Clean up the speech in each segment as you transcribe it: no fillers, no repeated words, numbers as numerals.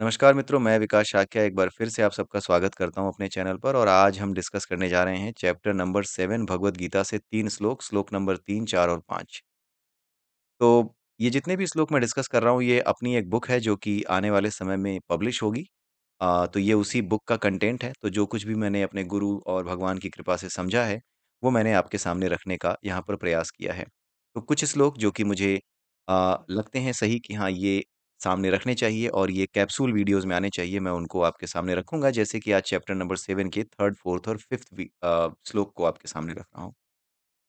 नमस्कार मित्रों, मैं विकास शाक्या एक बार फिर से आप सबका स्वागत करता हूँ अपने चैनल पर और आज हम डिस्कस करने जा रहे हैं चैप्टर नंबर 7 भगवद गीता से 3 श्लोक, श्लोक नंबर 3, 4 और 5। तो ये जितने भी श्लोक मैं डिस्कस कर रहा हूँ, ये अपनी एक बुक है जो कि आने वाले समय में पब्लिश होगी। तो ये उसी बुक का कंटेंट है, तो जो कुछ भी मैंने अपने गुरु और भगवान की कृपा से समझा है, वो मैंने आपके सामने रखने का यहाँ पर प्रयास किया है। तो कुछ श्लोक जो कि मुझे लगते हैं सही कि हाँ, ये सामने रखने चाहिए और ये कैप्सूल वीडियोज़ में आने चाहिए, मैं उनको आपके सामने रखूँगा, जैसे कि आज चैप्टर नंबर 7 के 3rd, 4th और 5th श्लोक को आपके सामने रख रहा हूँ।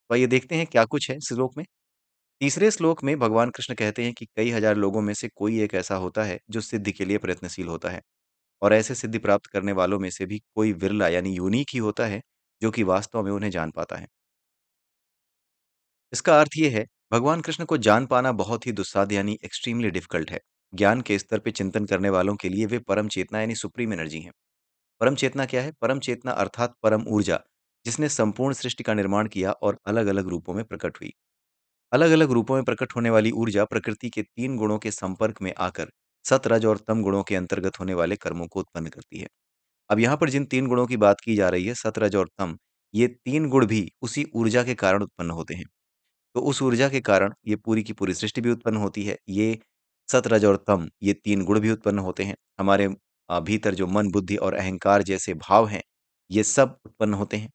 तो आइए देखते हैं क्या कुछ है इस श्लोक में। तीसरे श्लोक में भगवान कृष्ण कहते हैं कि कई हजार लोगों में से कोई एक ऐसा होता है जो सिद्धि के लिए प्रयत्नशील होता है और ऐसे सिद्धि प्राप्त करने वालों में से भी कोई विरला यानी यूनिक ही होता है जो कि वास्तव में उन्हें जान पाता है। इसका अर्थ ये है, भगवान कृष्ण को जान पाना बहुत ही दुस्साध्य यानी एक्सट्रीमली डिफिकल्ट है। ज्ञान के स्तर पे चिंतन करने वालों के लिए वे परम चेतना यानी सुप्रीम एनर्जी है। परम चेतना क्या है? परम चेतना अर्थात परम ऊर्जा, जिसने संपूर्ण सृष्टि का निर्माण किया और अलग अलग रूपों में प्रकट हुई। अलग-अलग रूपों में प्रकट होने वाली ऊर्जा प्रकृति के 3 गुणों के संपर्क में आकर सत, रज और तम गुणों के अंतर्गत होने वाले कर्मों को उत्पन्न करती है। अब यहाँ पर जिन 3 गुणों की बात की जा रही है, सत, रज और तम, ये 3 गुण भी उसी ऊर्जा के कारण उत्पन्न होते हैं। तो उस ऊर्जा के कारण ये पूरी की पूरी सृष्टि भी उत्पन्न होती है। ये सत, रज और तम, ये 3 गुण भी उत्पन्न होते हैं। हमारे भीतर जो मन, बुद्धि और अहंकार जैसे भाव हैं, ये सब उत्पन्न होते हैं।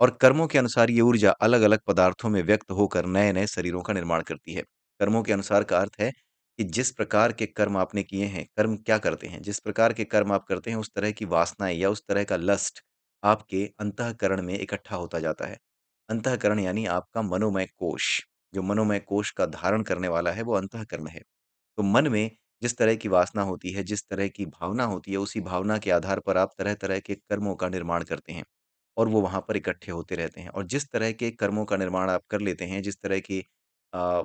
और कर्मों के अनुसार ये ऊर्जा अलग-अलग पदार्थों में व्यक्त होकर नए-नए शरीरों का निर्माण करती है। कर्मों के अनुसार का अर्थ है कि जिस प्रकार के कर्म आपने किए हैं, कर्म क्या करते हैं? जिस प्रकार के कर्म आप करते हैं, उस तरह की वासनाएँ या उस तरह का लस्ट आपके अंतःकरण में इकट्ठा होता जाता है। अंतःकरण यानी आपका मनोमय कोश, जो मनोमय कोश का धारण करने वाला है, वो अंतःकरण है। तो मन में जिस तरह की वासना होती है, जिस तरह की भावना होती है, उसी भावना के आधार पर आप तरह-तरह के कर्मों का निर्माण करते हैं और वो वहाँ पर इकट्ठे होते रहते हैं। और जिस तरह के कर्मों का निर्माण आप कर लेते हैं, जिस तरह की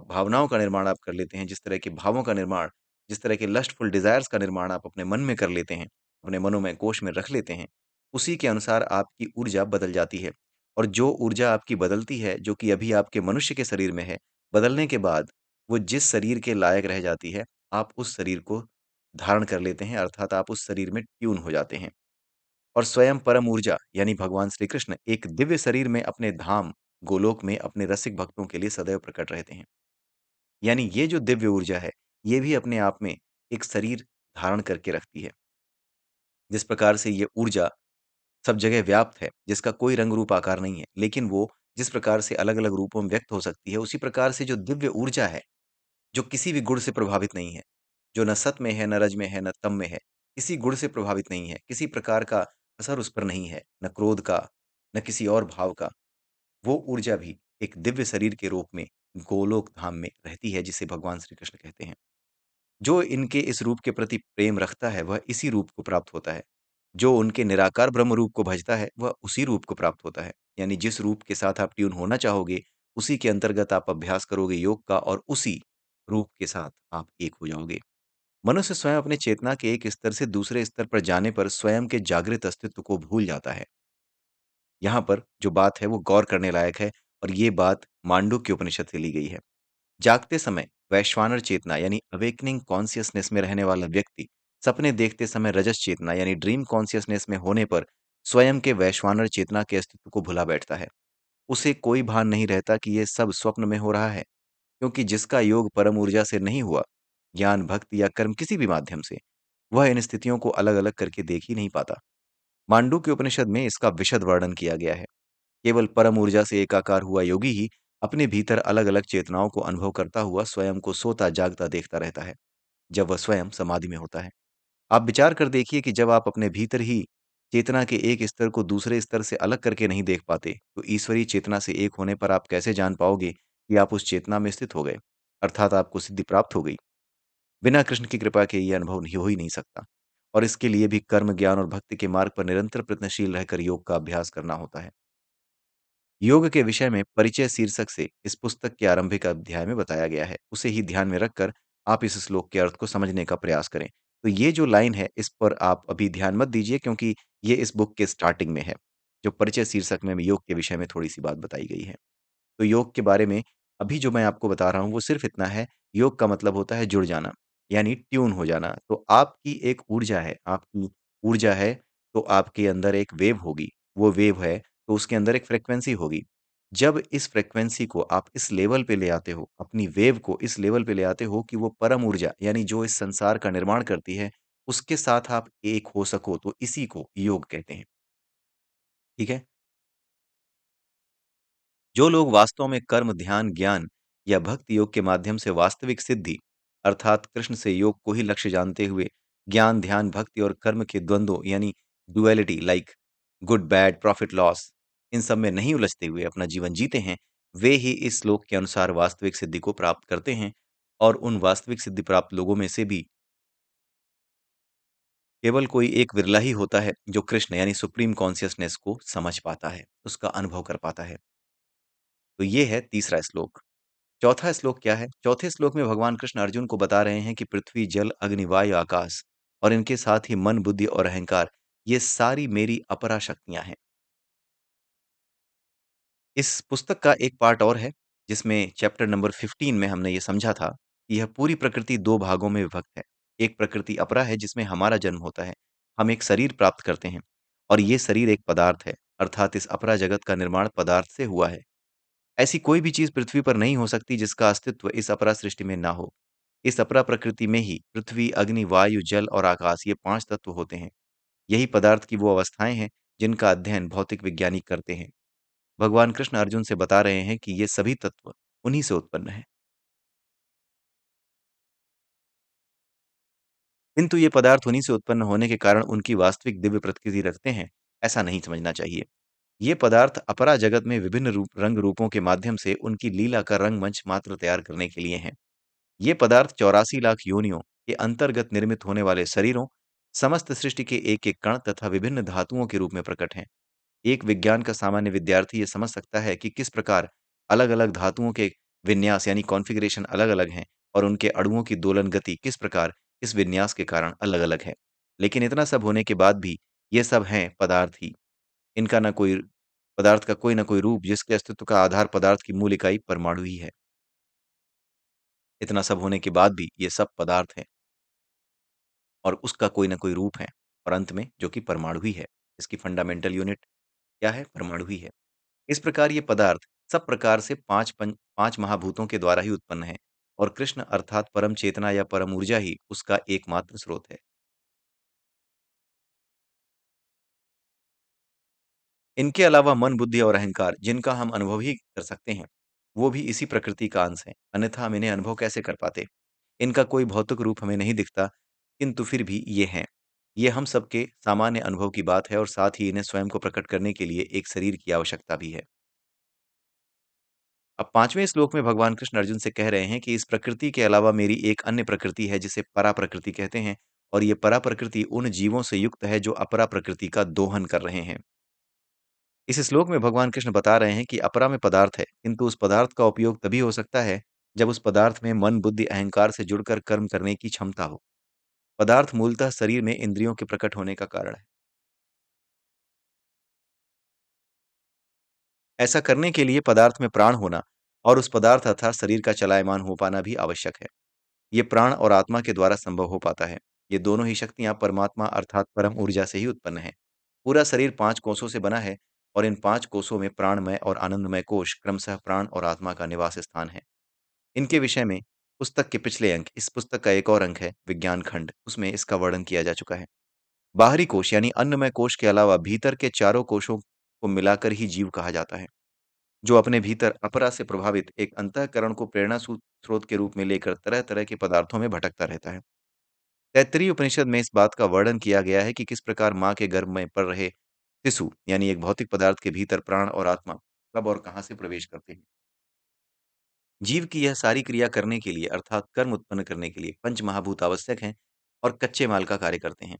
भावनाओं का निर्माण आप कर लेते हैं, जिस तरह के भावों का निर्माण, जिस तरह के लस्टफुल डिज़ायर्स का निर्माण आप अपने मन में कर लेते हैं, अपने मनोमय कोश में रख लेते हैं, उसी के अनुसार आपकी ऊर्जा बदल जाती है। और जो ऊर्जा आपकी बदलती है, जो कि अभी आपके मनुष्य के शरीर में है, बदलने के बाद वो जिस शरीर के लायक रह जाती है, आप उस शरीर को धारण कर लेते हैं, अर्थात आप उस शरीर में ट्यून हो जाते हैं। और स्वयं परम ऊर्जा यानी भगवान श्री कृष्ण एक दिव्य शरीर में अपने धाम गोलोक में अपने रसिक भक्तों के लिए सदैव प्रकट रहते हैं। यानी ये जो दिव्य ऊर्जा है, ये भी अपने आप में एक शरीर धारण करके रखती है। जिस प्रकार से ये ऊर्जा सब जगह व्याप्त है, जिसका कोई रंग रूप आकार नहीं है, लेकिन वो जिस प्रकार से अलग-अलग रूपों में व्यक्त हो सकती है, उसी प्रकार से जो दिव्य ऊर्जा है, जो किसी भी गुण से प्रभावित नहीं है, जो न सत में है, न रज में है, न तम में है, किसी गुण से प्रभावित नहीं है, किसी प्रकार का असर उस पर नहीं है, न क्रोध का, न किसी और भाव का, वो ऊर्जा भी एक दिव्य शरीर के रूप में गोलोक धाम में रहती है, जिसे भगवान श्री कृष्ण कहते हैं। जो इनके इस रूप के प्रति प्रेम रखता है, वह इसी रूप को प्राप्त होता है। जो उनके निराकार ब्रह्म रूप को भजता है, वह उसी रूप को प्राप्त होता है। यानी जिस रूप के साथ आप ट्यून होना चाहोगे, उसी के अंतर्गत आप अभ्यास करोगे योग का और उसी रूप के साथ आप एक हो जाओगे। मनुष्य स्वयं अपने चेतना के एक स्तर से दूसरे स्तर पर जाने पर स्वयं के जागृत अस्तित्व को भूल जाता है। यहाँ पर जो बात है वो गौर करने लायक है और ये बात मांडुक्य उपनिषद से ली गई है। जागते समय वैश्वानर चेतना यानी अवेकनिंग कॉन्शियसनेस में रहने वाला व्यक्ति सपने देखते समय रजस चेतना यानी ड्रीम कॉन्शियसनेस में होने पर स्वयं के वैश्वानर चेतना के अस्तित्व को भुला बैठता है। उसे कोई भान नहीं रहता कि ये सब स्वप्न में हो रहा है, क्योंकि जिसका योग परम ऊर्जा से नहीं हुआ, ज्ञान, भक्ति या कर्म किसी भी माध्यम से, वह इन स्थितियों को अलग-अलग करके देख ही नहीं पाता। मांडुक्य उपनिषद में इसका विशद वर्णन किया गया है। केवल परम ऊर्जा से एकाकार हुआ योगी ही अपने भीतर अलग-अलग चेतनाओं को अनुभव करता हुआ स्वयं को सोता-जागता देखता रहता है, जब वह स्वयं समाधि में होता है। आप विचार कर देखिए कि जब आप अपने भीतर ही चेतना के एक स्तर को दूसरे स्तर से अलग करके नहीं देख पाते, तो ईश्वरीय चेतना से एक होने पर आप कैसे जान पाओगे कि आप उस चेतना में स्थित हो गए, अर्थात आपको सिद्धि प्राप्त हो गई। बिना कृष्ण की कृपा के ये अनुभव नहीं हो ही नहीं सकता और इसके लिए भी कर्म, ज्ञान और भक्ति के मार्ग पर निरंतर प्रयत्नशील रहकर योग का अभ्यास करना होता है। योग के विषय में परिचय शीर्षक से इस पुस्तक के आरंभिक अध्याय में बताया गया है। उसे ही ध्यान में रखकर आप इस श्लोक के अर्थ को समझने का प्रयास करें। तो ये जो लाइन है, इस पर आप अभी ध्यान मत दीजिए क्योंकि ये इस बुक के स्टार्टिंग में है। जो परिचय शीर्षक में योग के विषय में थोड़ी-सी बात बताई गई है। तो योग के बारे में अभी जो मैं आपको बता रहा हूँ, वो सिर्फ़ इतना है, योग का मतलब होता है जुड़ जाना। यानी ट्यून हो जाना। तो आपकी एक ऊर्जा है, आपकी ऊर्जा है, तो आपके अंदर एक वेव होगी, वो वेव है, तो उसके अंदर एक फ्रीक्वेंसी होगी। जब इस फ्रीक्वेंसी को आप इस लेवल पे ले आते हो, अपनी वेव को इस लेवल पे ले आते हो कि वो परम ऊर्जा यानी जो इस संसार का निर्माण करती है, उसके साथ आप एक हो सको, तो इसी को योग कहते हैं। ठीक है? जो लोग वास्तव में कर्म, ध्यान, ज्ञान या भक्ति योग के माध्यम से वास्तविक सिद्धि अर्थात कृष्ण से योग को ही लक्ष्य जानते हुए ज्ञान, ध्यान, भक्ति और कर्म के द्वंद्वों यानी duality like good, bad, profit, loss in सब में नहीं उलझते हुए अपना जीवन जीते हैं, वे ही इस श्लोक के अनुसार वास्तविक सिद्धि को प्राप्त करते हैं और उन वास्तविक सिद्धि प्राप्त लोगों में से भी केवल कोई एक विरला ही होता है जो कृष्ण यानी सुप्रीम कॉन्शियसनेस को समझ पाता है, उसका अनुभव कर पाता है। तो ये है तीसरा श्लोक। चौथा श्लोक क्या है? चौथे श्लोक में भगवान कृष्ण अर्जुन को बता रहे हैं कि पृथ्वी, जल, अग्नि, वायु, आकाश और इनके साथ ही मन, बुद्धि और अहंकार, ये सारी मेरी अपरा शक्तियाँ हैं। इस पुस्तक का एक पार्ट और है, जिसमें चैप्टर नंबर 15 में हमने ये समझा था कि यह पूरी प्रकृति 2 भागों में विभक्त है। एक प्रकृति अपरा है जिसमें हमारा जन्म होता है। हम एक शरीर प्राप्त करते हैं और ये शरीर एक पदार्थ है, अर्थात इस अपरा जगत का निर्माण पदार्थ से हुआ है। ऐसी कोई भी चीज़ पृथ्वी पर नहीं हो सकती जिसका अस्तित्व इस अपरा सृष्टि में ना हो। इस अपरा प्रकृति में ही पृथ्वी, अग्नि, वायु, जल और आकाश ये 5 तत्व होते हैं। यही पदार्थ की वो अवस्थाएँ हैं जिनका अध्ययन भौतिक वैज्ञानिक करते हैं। भगवान कृष्ण अर्जुन से बता रहे हैं कि ये सभी तत्व उन्हीं से उत्पन्न हैं। किंतु ये पदार्थ उन्हीं से उत्पन्न होने के कारण उनकी वास्तविक दिव्य प्रकृति रखते हैं, ऐसा नहीं समझना चाहिए। ये पदार्थ अपरा जगत में विभिन्न रंग रूपों के माध्यम से उनकी लीला का रंगमंच मात्र तैयार करने के लिए हैं। ये पदार्थ 84 लाख योनियों के अंतर्गत निर्मित होने वाले शरीरों, समस्त सृष्टि के एक-एक कण तथा विभिन्न धातुओं के रूप में प्रकट हैं। एक विज्ञान का सामान्य विद्यार्थी ये समझ सकता है कि किस प्रकार अलग-अलग धातुओं के विन्यास यानी कॉन्फ़िगरेशन अलग-अलग हैं और उनके अणुओं की दोलन गति किस प्रकार इस विन्यास के कारण अलग-अलग है। लेकिन इतना सब होने के बाद भी ये सब हैं पदार्थ ही। इनका ना कोई पदार्थ का कोई ना कोई रूप जिसके अस्तित्व का आधार पदार्थ की मूल इकाई परमाणु ही है। इतना सब होने के बाद भी ये सब पदार्थ हैं और उसका कोई ना कोई रूप है और अंत में जो कि परमाणु ही है। इसकी फंडामेंटल यूनिट क्या है? परमाणु ही है। इस प्रकार ये पदार्थ सब प्रकार से 5 महाभूतों के द्वारा ही उत्पन्न है और कृष्ण अर्थात परम चेतना या परम ऊर्जा ही उसका एकमात्र स्रोत है। इनके अलावा मन, बुद्धि और अहंकार जिनका हम अनुभव ही कर सकते हैं, वो भी इसी प्रकृति का अंश हैं, अन्यथा हम इन्हें अनुभव कैसे कर पाते? इनका कोई भौतिक रूप हमें नहीं दिखता, किंतु फिर भी ये हैं। ये हम सबके सामान्य अनुभव की बात है और साथ ही इन्हें स्वयं को प्रकट करने के लिए एक शरीर की आवश्यकता भी है। अब 5वें श्लोक में भगवान कृष्ण अर्जुन से कह रहे हैं कि इस प्रकृति के अलावा मेरी एक अन्य प्रकृति है जिसे परा प्रकृति कहते हैं और ये परा प्रकृति उन जीवों से युक्त है जो अपरा प्रकृति का दोहन कर रहे हैं। इस श्लोक में भगवान कृष्ण बता रहे हैं कि अपरा में पदार्थ है, किंतु उस पदार्थ का उपयोग तभी हो सकता है जब उस पदार्थ में मन, बुद्धि, अहंकार से जुड़कर कर्म करने की क्षमता हो। पदार्थ मूलतः शरीर में इंद्रियों के प्रकट होने का कारण है। ऐसा करने के लिए पदार्थ में प्राण होना और उस पदार्थ अर्थात शरीर का चलायमान हो पाना भी आवश्यक है। ये प्राण और आत्मा के द्वारा संभव हो पाता है। ये दोनों ही शक्तियाँ परमात्मा अर्थात परम ऊर्जा से ही उत्पन्न हैं। पूरा शरीर 5 कोषों से बना है और इन 5 कोषों में प्राणमय और आनंदमय कोष क्रमशः प्राण और आत्मा का निवास स्थान है। इनके विषय में पुस्तक के पिछले अंक इस पुस्तक का एक और अंक है विज्ञान खंड, उसमें इसका वर्णन किया जा चुका है। बाहरी कोष यानी अन्नमय कोष के अलावा भीतर के चारों कोषों को मिलाकर ही जीव कहा जाता है, जो अपने भीतर अपरा से प्रभावित एक अंतःकरण को प्रेरणा स्रोत के रूप में लेकर तरह-तरह के पदार्थों में भटकता रहता है। तैत्तरीय उपनिषद में इस बात का वर्णन किया गया है कि किस प्रकार माँ के गर्भ में पल रहे शिशु यानी एक भौतिक पदार्थ के भीतर प्राण और आत्मा कब और कहाँ से प्रवेश करते हैं। जीव की यह सारी क्रिया करने के लिए अर्थात कर्म उत्पन्न करने के लिए पंच महाभूत आवश्यक हैं और कच्चे माल का कार्य करते हैं।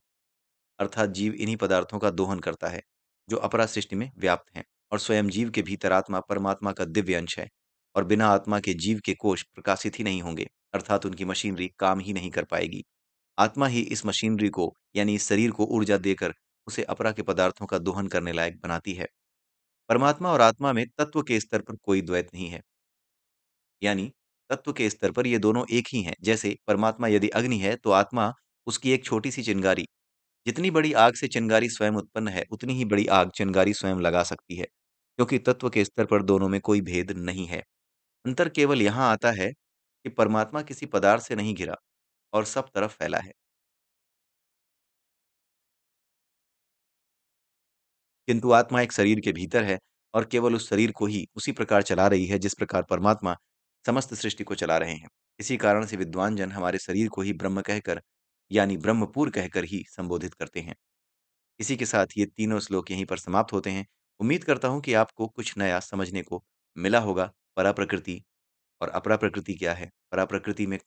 अर्थात जीव इन्हीं पदार्थों का दोहन करता है, जो अपरा सृष्टि में व्याप्त हैं और स्वयं जीव के भीतर आत्मा परमात्मा का दिव्य अंश है और बिना आत्मा के जीव के कोष प्रकाशित ही नहीं होंगे, अर्थात उनकी मशीनरी काम ही नहीं कर पाएगी। आत्मा ही इस मशीनरी को यानी इस शरीर को ऊर्जा देकर उसे अपरा के पदार्थों का दोहन करने लायक बनाती है। परमात्मा और आत्मा में तत्व के स्तर पर कोई द्वैत नहीं है, यानी तत्व के स्तर पर ये दोनों एक ही हैं। जैसे परमात्मा यदि अग्नि है, तो आत्मा उसकी एक छोटी-सी चिंगारी। जितनी बड़ी आग से चिंगारी स्वयं उत्पन्न है, उतनी ही बड़ी आग चिंगारी स्वयं लगा सकती है, क्योंकि तत्व के स्तर पर दोनों में कोई भेद नहीं है। अंतर केवल यहाँ आता है कि परमात्मा किसी पदार्थ से नहीं घिरा और सब तरफ फैला है, किंतु आत्मा एक शरीर के भीतर है और केवल उस शरीर को ही उसी प्रकार चला रही है जिस प्रकार परमात्मा समस्त सृष्टि को चला रहे हैं। इसी कारण से विद्वान जन हमारे शरीर को ही ब्रह्म कहकर यानी ब्रह्मपुर कहकर ही संबोधित करते हैं। इसी के साथ ये तीनों श्लोक यहीं पर समाप्त होते हैं। उम्मीद करता हूँ कि आपको कुछ नया समझने को मिला होगा। पराप्रकृति और अपराप्रकृति क्या है? पराप्रकृति में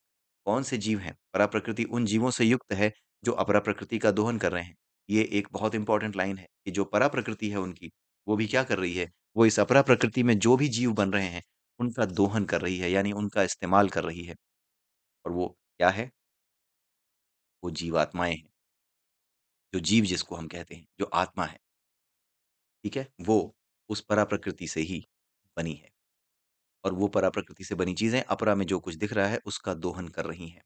कौन-से जीव हैं? पराप्रकृति उन जीवों से युक्त है, जो अपराप्रकृति का दोहन कर रहे हैं। ये एक बहुत इम्पोर्टेंट लाइन है कि जो पराप्रकृति है उनकी, वो भी क्या कर रही है? वो इस अपराप्रकृति में जो भी जीव बन रहे हैं, उनका दोहन कर रही है, यानी उनका इस्तेमाल कर रही है। और वो क्या है? वो जीवात्माएँ हैं, जो जीव जिसको हम कहते हैं, जो आत्मा है, ठीक है? वो उस पराप्रकृति से ही बनी है और वो पराप्रकृति से बनी चीज़ें अपरा में जो कुछ दिख रहा है, उसका दोहन कर रही हैं।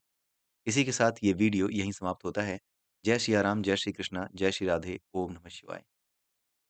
इसी के साथ ये वीडियो यहीं समाप्त होता है। जय सिया राम, जय श्री कृष्णा, जय श्री राधे, ओम नमः शिवाय।